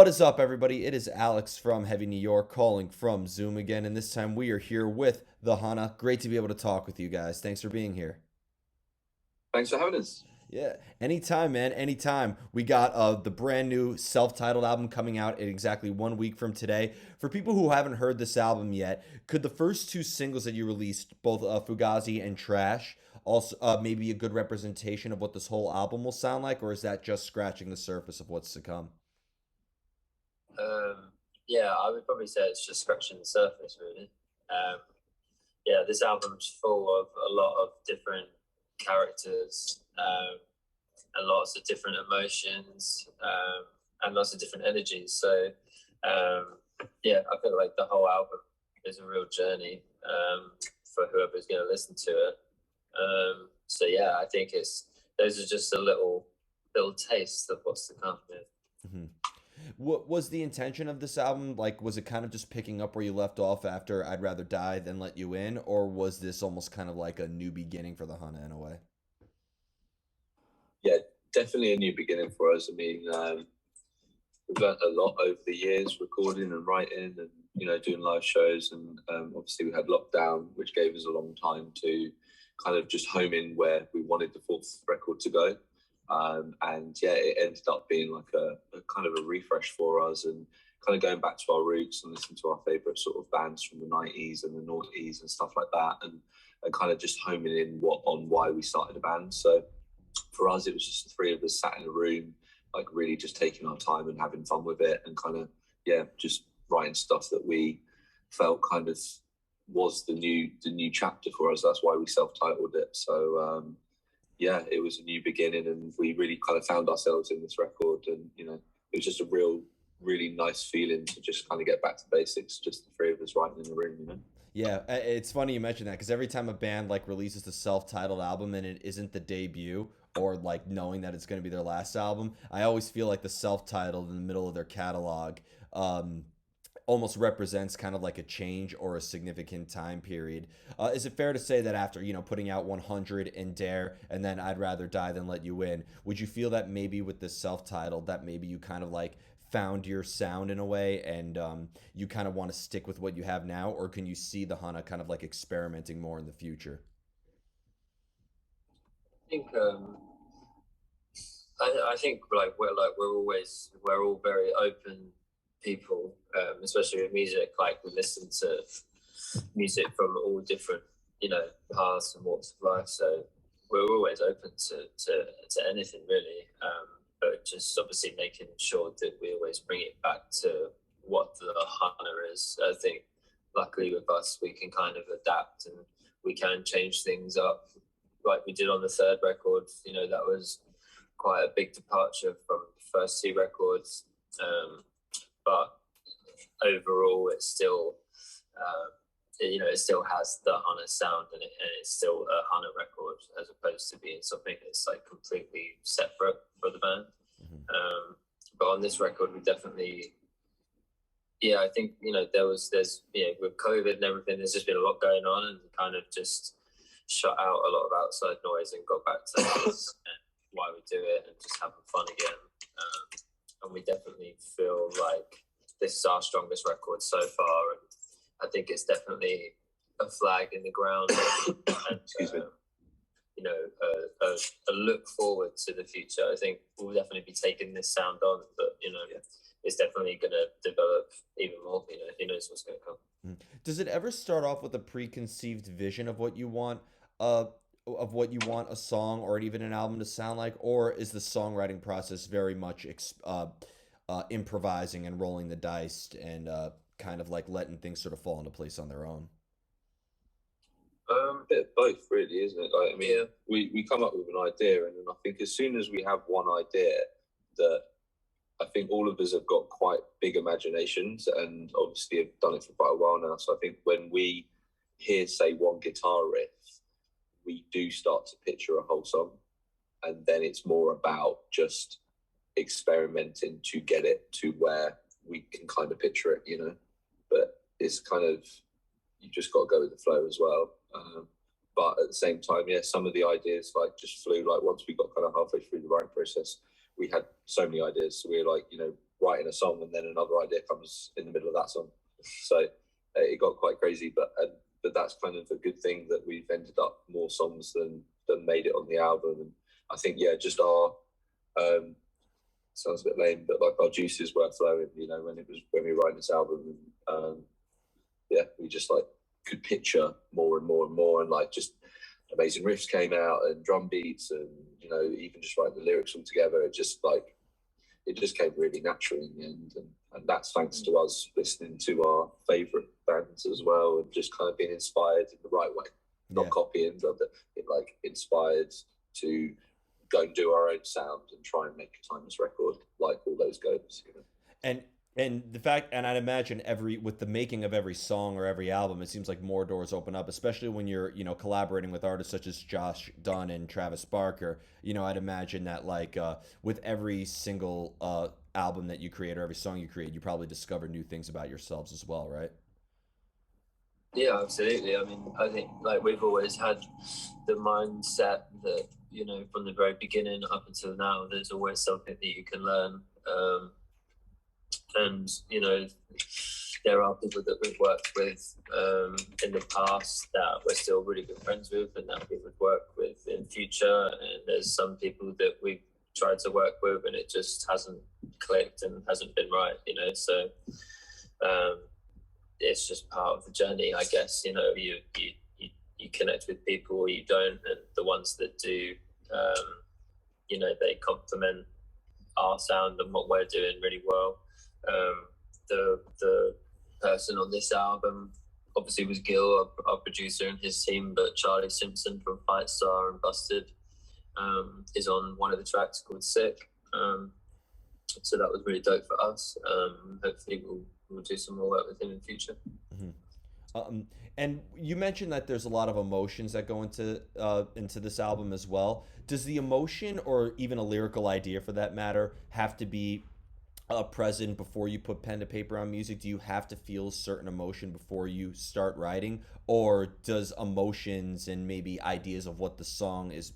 What is up, everybody? It is Alex from Heavy New York calling from Zoom again, and this time we are here with the Hunna. Great to be able to talk with you guys. Thanks for being here. Thanks for having us. Yeah, anytime, man, anytime. We got the brand new self-titled album coming out in exactly 1 week from today. For people who haven't heard this album yet, could the first two singles that you released, both Fugazi and Trash, also maybe a good representation of what this whole album will sound like, or is that just scratching the surface of what's to come? Um, yeah, I would probably say it's just scratching the surface, really. Um, yeah, this album's full of a lot of different characters and lots of different emotions and lots of different energies. So, um, yeah, I feel like the whole album is a real journey for whoever's going to listen to it. So, yeah, I think those are just a little taste of what's to come. Yeah. Mhm. What was the intention of this album? Like, was it kind of just picking up where you left off after I'd Rather Die Than Let You In, or was this almost kind of like a new beginning for the Hunna in a way? Yeah, definitely a new beginning for us. I mean, we've learned a lot over the years, recording and writing, and doing live shows. And obviously, we had lockdown, which gave us a long time to kind of just home in where we wanted the fourth record to go. And yeah, it ended up being like a kind of a refresh for us, and kind of going back to our roots and listening to our favorite sort of bands from the 90s and the noughties and stuff like that, and kind of just homing in on why we started a band. So for us, it was just the three of us sat in a room, like really just taking our time and having fun with it, and kind of, yeah, just writing stuff that we felt kind of was the new chapter for us. That's why we self-titled it. So yeah, it was a new beginning, and we really kind of found ourselves in this record, and it was just a really nice feeling to just kind of get back to basics, just the three of us writing in the room. Yeah, it's funny you mention that because every time a band like releases the self-titled album and it isn't the debut or like knowing that it's going to be their last album, I always feel like the self-titled in the middle of their catalog um, almost represents kind of like a change or a significant time period. Is it fair to say that after putting out 100 and Dare and then I'd Rather Die Than Let You In, would you feel that maybe with this self-titled that maybe you kind of like found your sound in a way and you kind of want to stick with what you have now, or can you see the Hana kind of like experimenting more in the future? I think I think we're all very open people, especially with music. Like we listen to music from all different paths and walks of life. So we're always open to anything really. But just obviously making sure that we always bring it back to what the hunter is. I think luckily with us we can kind of adapt and we can change things up like we did on the third record. That was quite a big departure from the first two records. But overall, it's still, it still has the Hunna sound and it's still a Hunna record as opposed to being something that's like completely separate for the band. Mhm. But on this record, we definitely, yeah, I think there's with COVID and everything, there's just been a lot going on and kind of just shut out a lot of outside noise and got back to this and why we do it and just having fun again. And we definitely feel like this is our strongest record so far, and I think it's definitely a flag in the ground and Excuse me. a look forward to the future. I think we'll definitely be taking this sound on, but Yeah. it's definitely going to develop even more. Who knows what's going to come. Mhm. Does it ever start off with a preconceived vision uh, of what you want a song or even an album to sound like, or is the songwriting process very much improvising and rolling the dice and kind of like letting things sort of fall into place on their own? Bit of both, really, isn't it? Like, I mean, Yeah. we come up with an idea, and then I think as soon as we have one idea, that I think all of us have got quite big imaginations, and obviously have done it for quite a while now. So I think when we hear, say, one guitar riff, we do start to picture a whole song, and then it's more about just experimenting to get it to where we can kind of picture it. But it's kind of, you just got to go with the flow as well. But at the same time, yeah, some of the ideas like just flew. Like once we got kind of halfway through the writing process, we had so many ideas. So we were like, writing a song and then another idea comes in the middle of that song. So it got quite crazy, but that's kind of a good thing that we've ended up more songs than made it on the album. And I think, yeah, just our sounds a bit lame, but like our juices were flowing, you know, when we were writing this album. And yeah, we just like could picture more and more and more, and like just amazing riffs came out and drum beats, and you know, even just writing the lyrics all together, it just came really natural in the end. And that's thanks to us listening to our favorite bands as well, and just kind of being inspired in the right way, not copying, but it like inspired to go and do our own sound and try and make a timeless record like all those guys, you know. And the fact, and I'd imagine with the making of every song or every album, it seems like more doors open up, especially when you're, you know, collaborating with artists such as Josh Dunn and Travis Barker. You know, I'd imagine that like with every single album that you create or every song you create, you probably discover new things about yourselves as well, right? Yeah, absolutely. I mean, I think like we've always had the mindset that, you know, from the very beginning up until now, there's always something that you can learn. And, you know, there are people that we've worked with in the past that we're still really good friends with and that we would work with in future. And there's some people that we've tried to work with and it just hasn't clicked and hasn't been right, you know. So it's just part of the journey, I guess. You know, you connect with people or you don't, and the ones that do, you know, they complement our sound and what we're doing really well. The person on this album obviously was Gil, our producer, and his team, but Charlie Simpson from Fight Star and Busted is on one of the tracks called Sick. So that was really dope for us. Hopefully we'll do some more work with him in the future. Mm-hmm. And you mentioned that there's a lot of emotions that go into this album as well. Does the emotion, or even a lyrical idea for that matter, have to be present before you put pen to paper on music? Do you have to feel certain emotion before you start writing, or does emotions and maybe ideas of what the song is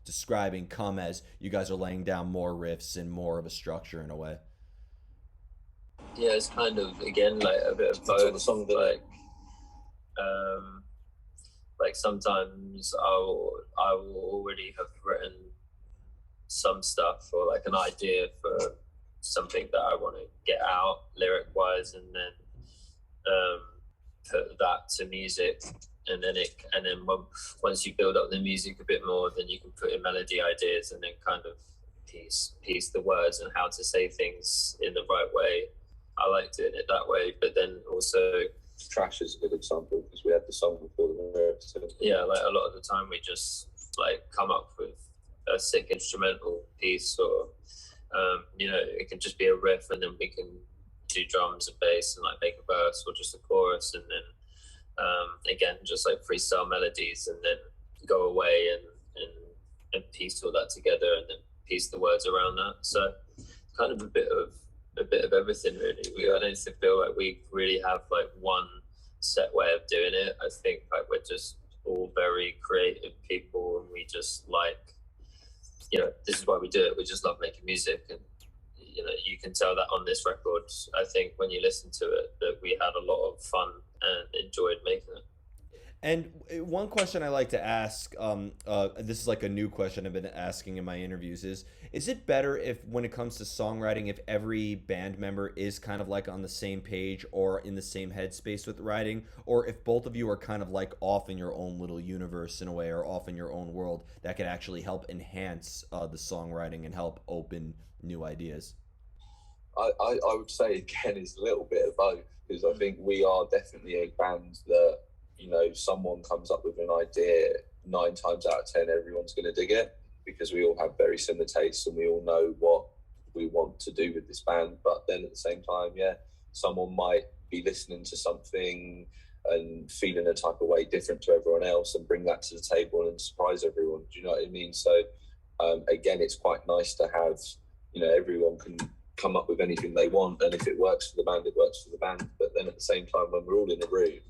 describing come as you guys are laying down more riffs and more of a structure in a way? Yeah, it's kind of, again, like a bit of both. The song that like sometimes I will already have written some stuff or like an idea for something that I want to get out lyric wise, and then put that to music, and then once you build up the music a bit more, then you can put in melody ideas and then kind of piece the words and how to say things in the right way. I like doing it that way, but then also Trash is a good example because we had the song before the lyrics. Yeah, like a lot of the time we just like come up with a sick instrumental piece, or you know, it can just be a riff and then we can do drums and bass and like make a verse or just a chorus, and then again just like freestyle melodies, and then go away and piece all that together and then piece the words around that. So kind of a bit of everything really. I don't feel like we really have like one set way of doing it. I think like we're just all very creative people, and we just like, you know, this is why we do it. We just love making music, and you know, you can tell that on this record. I think when you listen to it, that we had a lot of fun and enjoyed making it. And one question I like to ask, this is like a new question I've been asking in my interviews, is it better if, when it comes to songwriting, if every band member is kind of like on the same page or in the same headspace with writing, or if both of you are kind of like off in your own little universe in a way, or off in your own world, that could actually help enhance the songwriting and help open new ideas? I would say again it's a little bit of both, because I think we are definitely a band that, you know, someone comes up with an idea, 9 times out of 10 everyone's going to dig it, because we all have very similar tastes and we all know what we want to do with this band. But then at the same time, yeah, someone might be listening to something and feeling a type of way different to everyone else and bring that to the table and surprise everyone. Do you know what I mean? So again, it's quite nice to have, you know, everyone can come up with anything they want, and if it works for the band, it works for the band. But then at the same time, when we're all in a room,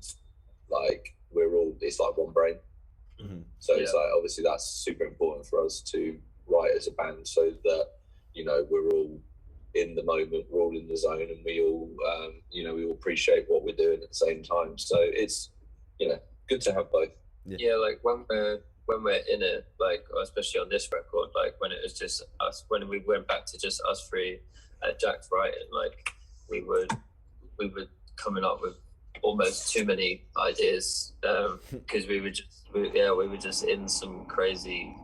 like it's like one brain. Mm-hmm. So it's like, obviously that's super important for us to write as a band, so that, you know, we're all in the moment, we're all in the zone, and we all we all appreciate what we're doing at the same time. So it's good to have both. Yeah, like when we're in it, like especially on this record, like when it was just us, when we went back to just us three at Jack's writing, like we were coming up with almost too many ideas because we were just in some crazy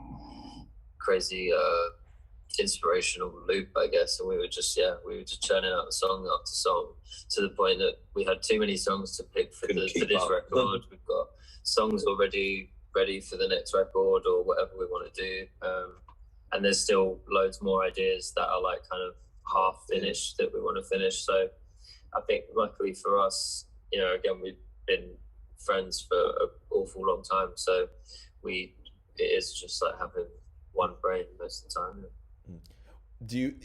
inspirational loop, I guess, and we were just churning out song after song to the point that we had too many songs to pick for this record. We've got songs already ready for the next record or whatever we want to do, and there's still loads more ideas that are like kind of half finished that we want to finish. So I think luckily for us, again, we've been friends for an awful long time, so it is just like having one brain most of the time.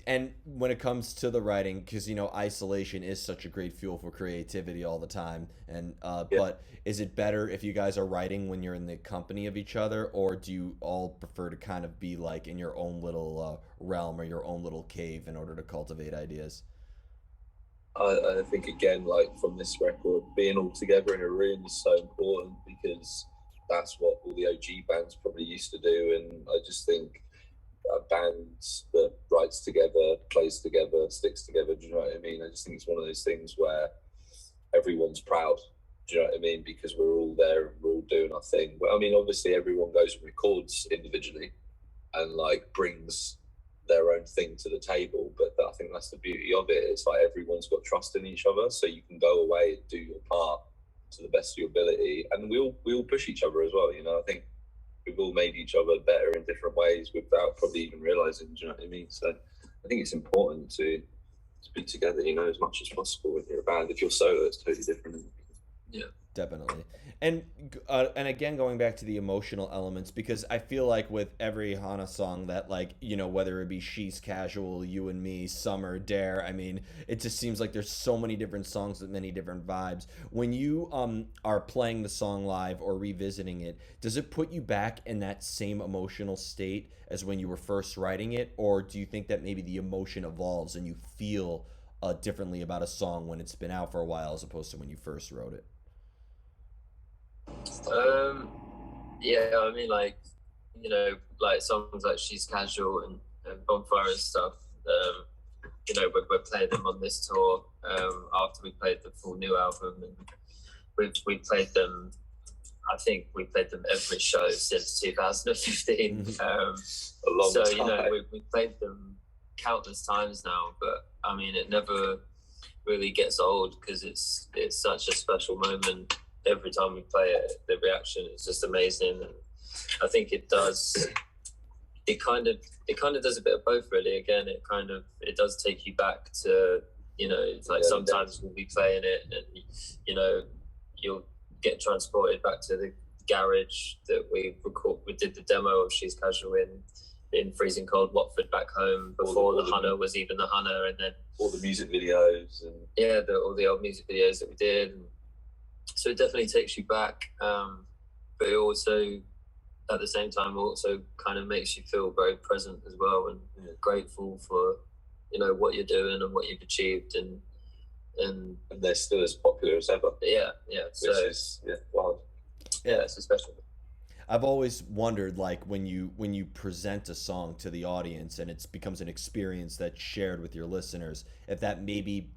And when it comes to the writing, because isolation is such a great fuel for creativity all the time, and but is it better if you guys are writing when you're in the company of each other, or do you all prefer to kind of be like in your own little realm or your own little cave in order to cultivate ideas? I think again, like from this record, being all together in a room is so important, because that's what all the OG bands probably used to do, and I just think a band that writes together, plays together, sticks together, do you know what I mean? I just think it's one of those things where everyone's proud, do you know what I mean? Because we're all there and we're all doing our thing. Well, I mean, obviously everyone goes and records individually and like brings their own thing to the table, but I think that's the beauty of it. It's like everyone's got trust in each other, so you can go away and do your part to the best of your ability, and we all push each other as well. I think we've all made each other better in different ways without probably even realizing, do you know what I mean? So I think it's important to be together, as much as possible when you're a band. If you're solo, it's totally different. Yeah, definitely. And again, going back to the emotional elements, because I feel like with every Hunna song that, like, whether it be She's Casual, You and Me, Summer, Dare, I mean, it just seems like there's so many different songs with many different vibes. When you are playing the song live or revisiting it, does it put you back in that same emotional state as when you were first writing it, or do you think that maybe the emotion evolves and you feel differently about a song when it's been out for a while as opposed to when you first wrote it? Yeah, I mean, like songs like She's Casual and Bonfire and stuff, we're playing them on this tour after we played the full new album, and we played them, I think we played them every show since 2015. A long time. We played them countless times now, but I mean, it never really gets old because it's such a special moment. Every time we play it, the reaction is just amazing, and I think it does. It kind of does a bit of both, really. Again, it does take you back to it's like sometimes we'll be playing it, and you'll get transported back to the garage that we did the demo of She's Casual in freezing cold Watford back home before the Hunna was even the Hunna, and then all the music videos and all the old music videos that we did. And so it definitely takes you back, but it also, at the same time, also kind of makes you feel very present as well, and grateful for what you're doing and what you've achieved, and they're still as popular as ever. Yeah. Which is wild. Yeah, it's special. I've always wondered, like, when you present a song to the audience and it becomes an experience that's shared with your listeners, if that maybe,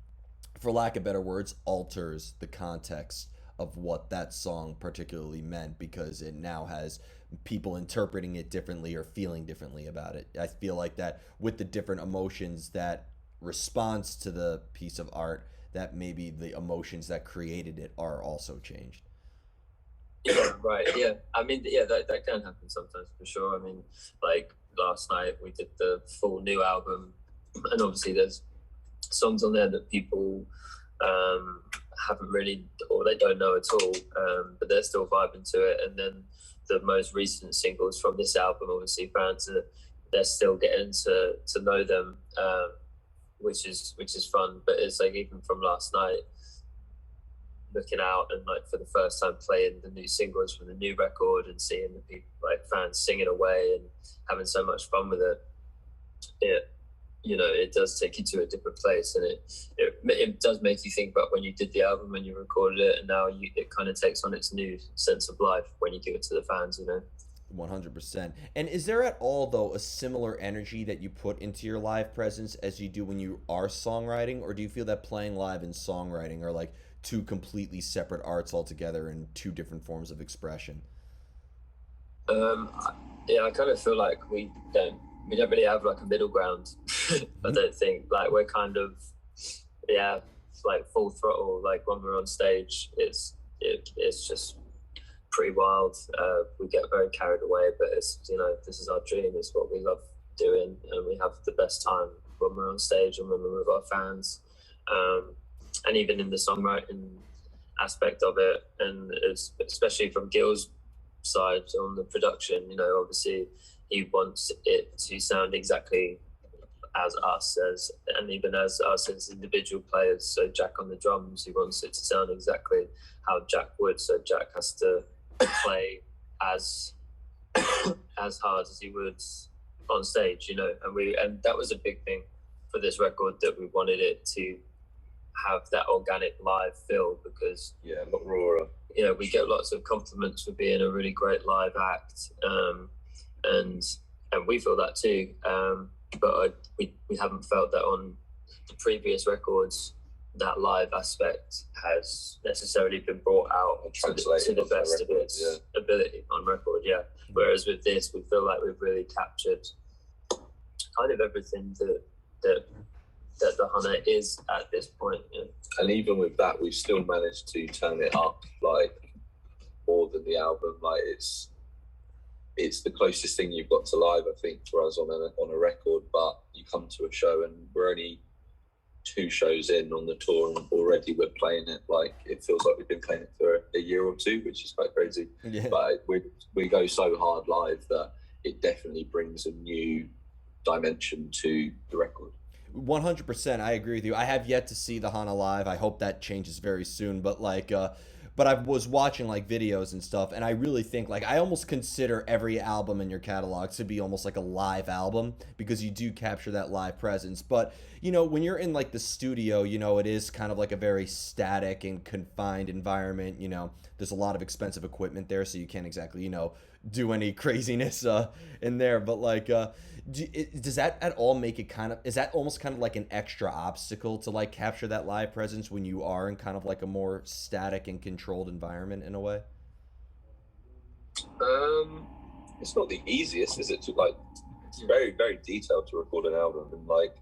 for lack of better words, alters the context of what that song particularly meant, because it now has people interpreting it differently or feeling differently about it. I feel like that with the different emotions that responds to the piece of art, that maybe the emotions that created it are also changed. Yeah, right. Yeah, I mean, that can happen sometimes for sure. I mean, like last night we did the full new album, and obviously there's songs on there that people haven't really, or they don't know at all, but they're still vibing to it. And then the most recent singles from this album, obviously fans they're still getting to know them, which is fun. But it's like, even from last night, looking out and like for the first time playing the new singles from the new record and seeing the people, like fans singing away and having so much fun with it. it does take you to a different place, and it does make you think about when you did the album and you recorded it, and now it kind of takes on its new sense of life when you give it to the fans. 100%. And is there at all, though, a similar energy that you put into your live presence as you do when you are songwriting? Or do you feel that playing live and songwriting are like two completely separate arts altogether and two different forms of expression? Yeah, I kind of feel like we don't really have like a middle ground. I don't think, like, we're kind of, yeah, like full throttle. Like when we're on stage, it's just pretty wild. We get very carried away, but it's, this is our dream. It's what we love doing, and we have the best time when we're on stage and when we're with our fans. And even in the songwriting aspect of it, and it's especially from Gil's side on the production, obviously he wants it to sound exactly as us, and even as us as individual players. So Jack on the drums, he wants it to sound exactly how Jack would. So Jack has to play as hard as he would on stage, and that was a big thing for this record, that we wanted it to have that organic live feel, because a lot rawer. We get lots of compliments for being a really great live act, and we feel that too. But we haven't felt that on the previous records. That live aspect has necessarily been brought out to the best of its ability on record. Yeah. Whereas with this, we feel like we've really captured kind of everything that the Hunna is at this point. Yeah. And even with that, we've still managed to turn it up like more than the album. Like it's the closest thing you've got to live, I think, for us on a record. But you come to a show and we're only 2 shows in on the tour, and already we're playing it. Like it feels like we've been playing it for a year or 2, which is quite crazy. Yeah. But we go so hard live that it definitely brings a new dimension to the record. 100%, I agree with you. I have yet to see the Hunna live. I hope that changes very soon. But but I was watching like videos and stuff, and I really think, like, I almost consider every album in your catalog to be almost like a live album, because you do capture that live presence. But when you're in like the studio, it is kind of like a very static and confined environment. There's a lot of expensive equipment there, so you can't exactly do any craziness in there. But like, does that at all make it is that almost kind of like an extra obstacle to like capture that live presence when you are in kind of like a more static and controlled environment in a way? It's not the easiest, is it? It's very, very detailed to record an album, and like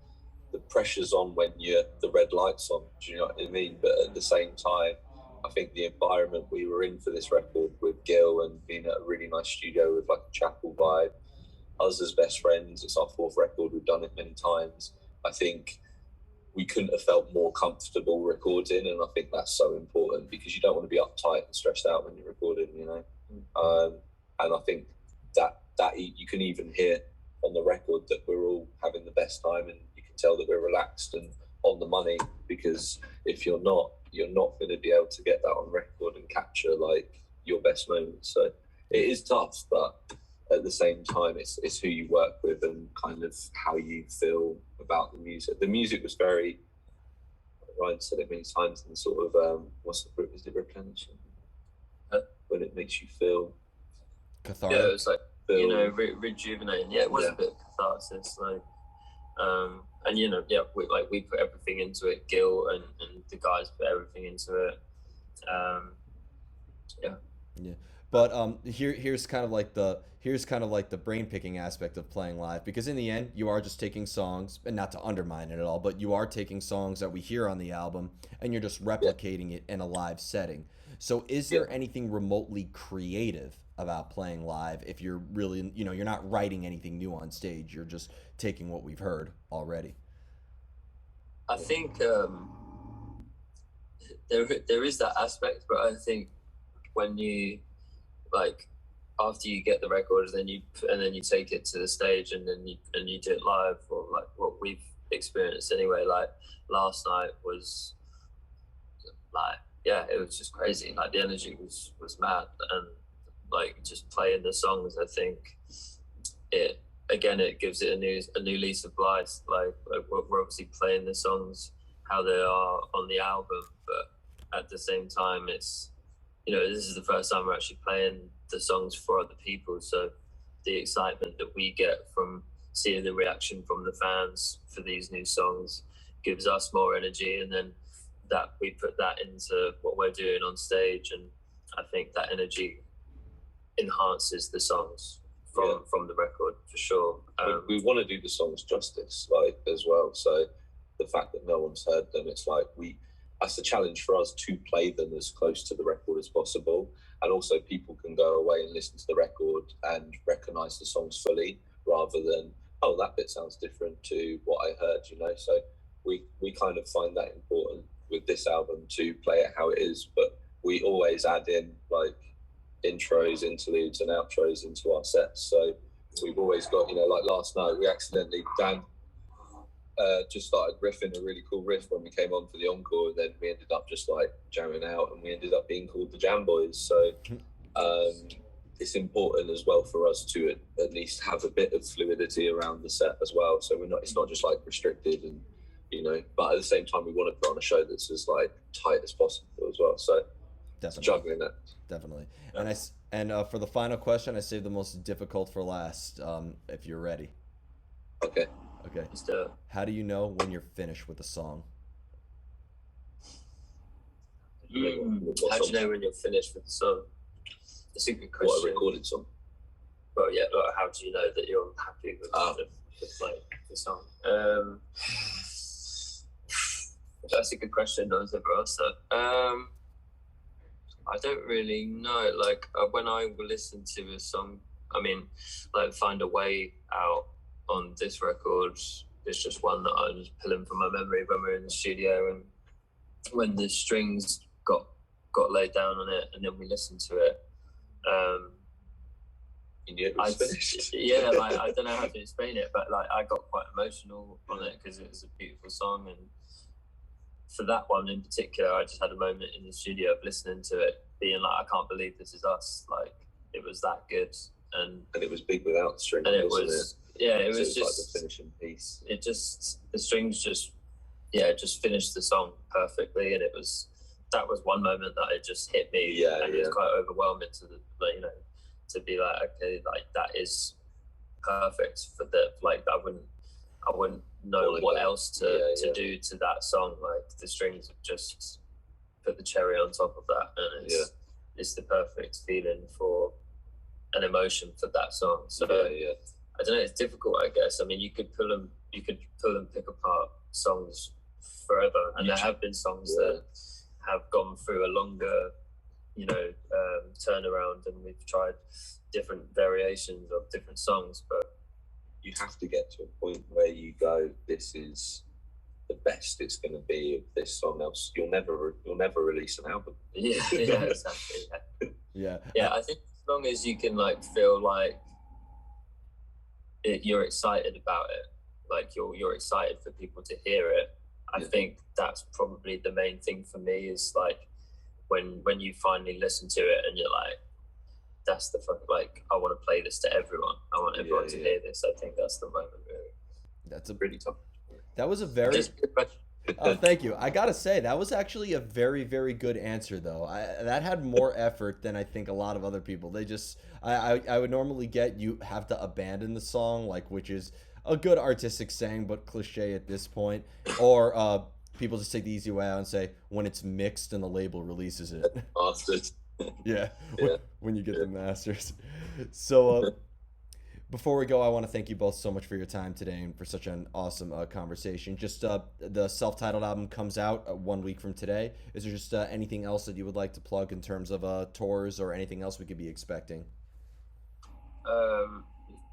the pressure's on when the red light's on. Do you know what I mean? But at the same time, I think the environment we were in for this record with Gil, and being at a really nice studio with like a chapel vibe, us as best friends, it's our 4th record, we've done it many times. I think we couldn't have felt more comfortable recording, and I think that's so important, because you don't want to be uptight and stressed out when you're recording, and I think that you can even hear on the record that we're all having the best time, and you can tell that we're relaxed and on the money, because if you're not going to be able to get that on record and capture like your best moments. So it is tough, but at the same time, it's who you work with and kind of how you feel about the music. The music was very, Ryan said it many times, in sort of is it replenishing? When it makes you feel cathartic. Yeah, it was like rejuvenating. Yeah, it was a bit catharsis, like, and we put everything into it. Gil and the guys put everything into it. Yeah. But here's kind of like the brain picking aspect of playing live, because in the end you are just taking songs, and not to undermine it at all, but you are taking songs that we hear on the album and you're just replicating it in a live setting. So is there anything remotely creative about playing live, if you're really you're not writing anything new on stage, you're just taking what we've heard already? I think there is that aspect, but I think when you, like, after you get the record, and then you take it to the stage, and then you do it live, or like what we've experienced anyway. Like last night was like, it was just crazy. Like the energy was mad, and like just playing the songs, I think it again, it gives it a new lease of life. Like we're obviously playing the songs how they are on the album, but at the same time, it's, you know, this is the first time we're actually playing the songs for other people. So the excitement that we get from seeing the reaction from the fans for these new songs gives us more energy, and then that we put that into what we're doing on stage, and I think that energy enhances the songs from the record for sure. We want to do the songs justice, like, as well. So the fact that no one's heard them, it's like that's the challenge for us, to play them as close to the record as possible, and also people can go away and listen to the record and recognize the songs fully, rather than, oh, that bit sounds different to what I heard, you know. So we kind of find that important with this album, to play it how it is, but we always add in like intros, interludes, and outros into our sets. So we've always got, you know, like last night we accidentally, Dan just started riffing a really cool riff when we came on for the encore, and then we ended up just like jamming out, and we ended up being called the Jam Boys. So it's important as well for us to at least have a bit of fluidity around the set as well. So it's not just like restricted, and, you know, but at the same time we want to put on a show that's as like tight as possible as well. So Definitely. juggling that. Definitely. Yeah. And for the final question, I saved the most difficult for last. If you're ready. Okay. Okay. How do you know when you're finished with a song? How do you know when you're finished with the song? It's a good question. What, a recorded song? Well, yeah. Like, how do you know that you're happy with like the song? That's a good no one's ever asked that. I don't really know. Like when I will listen to a song, I mean, like Find a Way Out on this record is just one that I was pulling from my memory when we were in the studio, and when the strings got laid down on it, and then we listened to it. You knew it was finished. Yeah, like I don't know how to explain it, but like I got quite emotional on it because it was a beautiful song, and for that one in particular, I just had a moment in the studio of listening to it, being like, I can't believe this is us. Like, it was that good, and it was big without strings. And it was, yeah, it was just like the finishing piece. It just, the strings just finished the song perfectly, and that was one moment that it just hit me. Yeah, and it was quite overwhelming to you know, to be like, okay, like that is perfect for the, like I wouldn't know what else to do to that song. Like the strings have just put the cherry on top of that, and it's the perfect feeling for an emotion for that song. So I don't know, it's difficult, I guess. I mean, you could pull and pick apart songs forever, and there have been songs that have gone through a longer, you know, turnaround, and we've tried different variations of different songs, but you have to get to a point where you go, this is the best it's going to be of this song, else you'll never release an album. Yeah, exactly. Yeah. I think as long as you can like feel like you're excited about it, like you're excited for people to hear it, I think that's probably the main thing for me, is like when you finally listen to it and you're like, that's the fuck, like I want to play this to everyone. I want everyone to hear this. I think that's the moment, really. That's a really tough. That was a very thank you. I gotta say, that was actually a very, very good answer, though. That had more effort than I think a lot of other people. They just, I would normally get, you have to abandon the song, like, which is a good artistic saying, but cliche at this point. Or people just take the easy way out and say, when it's mixed and the label releases it. Bastards. Yeah, when you get the masters. So before we go, I want to thank you both so much for your time today and for such an awesome conversation. Just the self-titled album comes out 1 week from today. Is there just anything else that you would like to plug in terms of tours or anything else we could be expecting?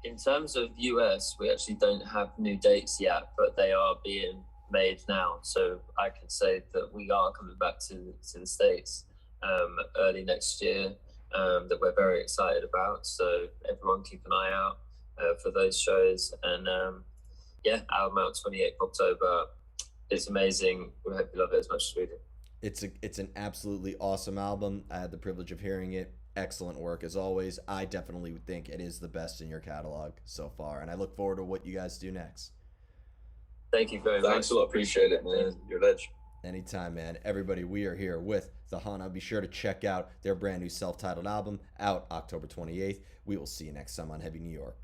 In terms of US, we actually don't have new dates yet, but they are being made now. So I can say that we are coming back to the States early next year, that we're very excited about. So everyone keep an eye out for those shows. And album out 28th October. It's amazing. We hope you love it as much as we do. It's an absolutely awesome album. I had the privilege of hearing it excellent work as always. I definitely would think it is the best in your catalog so far, and I look forward to what you guys do next. Thank you very much. Thanks a lot. Appreciate it, man. You're a legend. Anytime, man. Everybody, we are here with the Hunna. Be sure to check out their brand new self-titled album out October 28th. We will see you next time on Heavy New York.